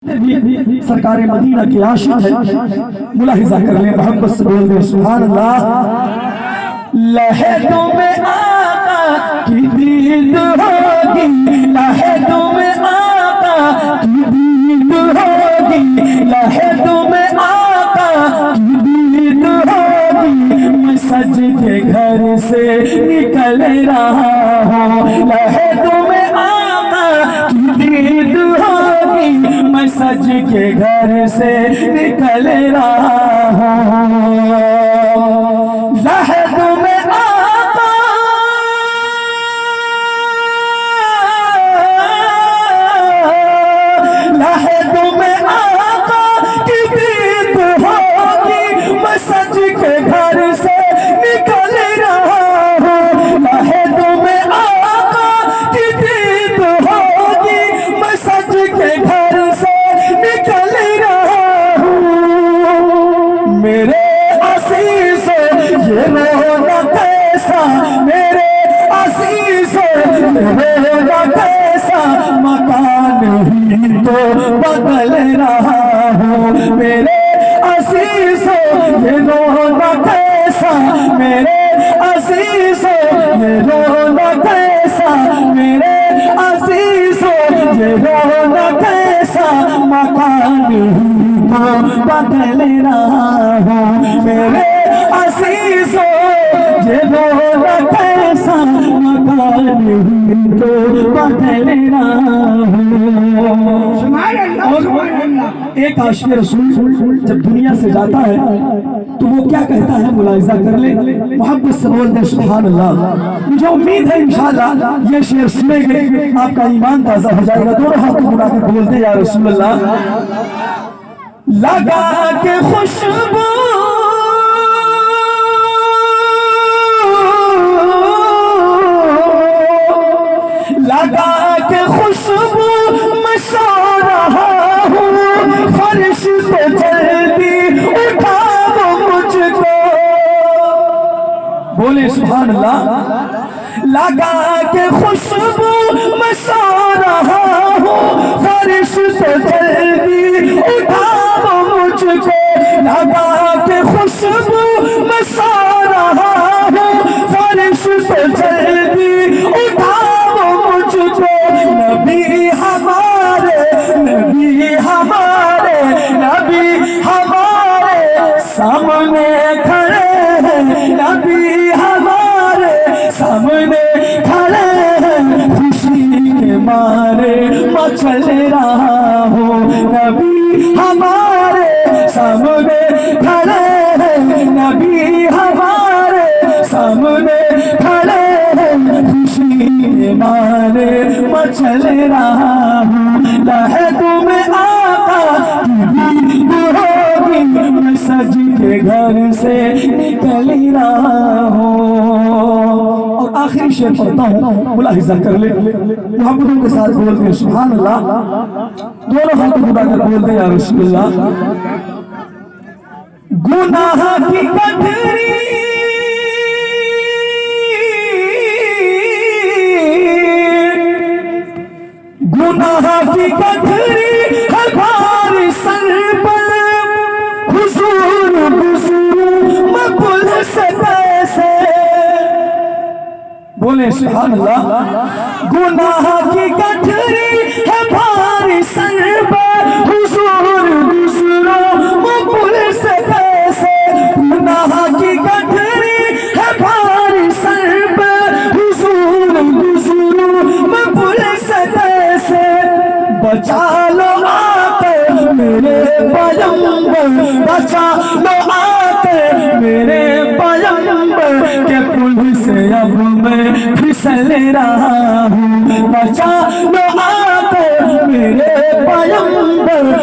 सरकार मदीना के आशिक है, मुलाहिजा कर ले, मोहब्बत से बोल दे सुभान अल्लाह। लहदों में आका की दीद होगी, लहदों में आका की दीद होगी, लहदों में आका की दीद होगी। मैं सज के घर से निकल रहा हूँ, लहदों में आका की दीद होगी। मैं सज के घर से निकल रहा हूँ, लहदों में आका लहदों में आका की दीद होगी। मैं सज के घर से निकल रहा हूँ, लहदों में आका की दीद होगी। मैं सज के घर से निकल रहा हूँ। मेरे असीसों ये रोना कैसा, मेरे असीसों ये रोना कैसा, मकान ही तो बदल रहा हूँ। मेरे असीसों ये रोना कैसा, मेरे असीसों ये रोना कैसा, मेरे असीसों ये रोना कैसा, मकान ही तो बदल रहा हूँ। मेरे असीसों ये रोना कैसा, मकान ही तो बदल रहा हूँ। एक आशिक़ रसूल जब दुनिया से जाता है तो वो क्या कहता है, मुलाहिज़ा कर ले, मोहब्बत से बोल दे सुभान अल्लाह। मुझे उम्मीद है इंशाअल्लाह ये शेर सुनेंगे आपका ईमान ताज़ा हो जाएगा। दोनों हाथ उठा के बोल दे या रसूल अल्लाह। लगा के खुशबू लगा के खुशबू मैं सो रहा हूँ, फर्श पे जल्दी उठाओ मुझको। बोले सुभान अल्लाह। लगा के खुशबू मैं सो रहा हूँ, फर्श पे जल्दी उठाओ मुझको। लगा के खुशबू मैं सो रहा हूँ, फर्श पे जल्दी उठाओ मुझको। नबी हमारे, नबी हमारे, नबी हमारे सामने खड़े हैं, नबी हमारे सामने खड़े हैं। खुशी के मारे मचल रहा हूँ, नबी हमारे सामने खड़े हैं, नबी हमारे सामने खड़े हैं। खुशी के मारे मचल रहा हूँ, लहदों में आका की दीद होगी। मैं सज के घर से निकल रहा हूँ। और आखिरी शेर पढ़ता हूँ, मुलाहिज़ा कर ले, मोहब्बतों के साथ बोल दे सुभान अल्लाह। दोनों हाथ उठाकर बोल दे या रसूल अल्लाह। गुनाह की गठरी गुनाह की गठरी है भारी सर पर, हुजूर हुजूर मकुल से कैसे। बोले सुभान अल्लाह। गुनाह की गठरी है भारी सर पर, हुजूर हुजूर मकुल से कैसे। गुनाह की गठरी है भारी सर पर, हुजूर हुजूर मकुल से कैसे। बचा लो आके मेरे पैगंबर, बचा लो आके मेरे पैगंबर के पुल से अब मैं फिसल रहा हूँ। बचा लो आके मेरे पैगंबर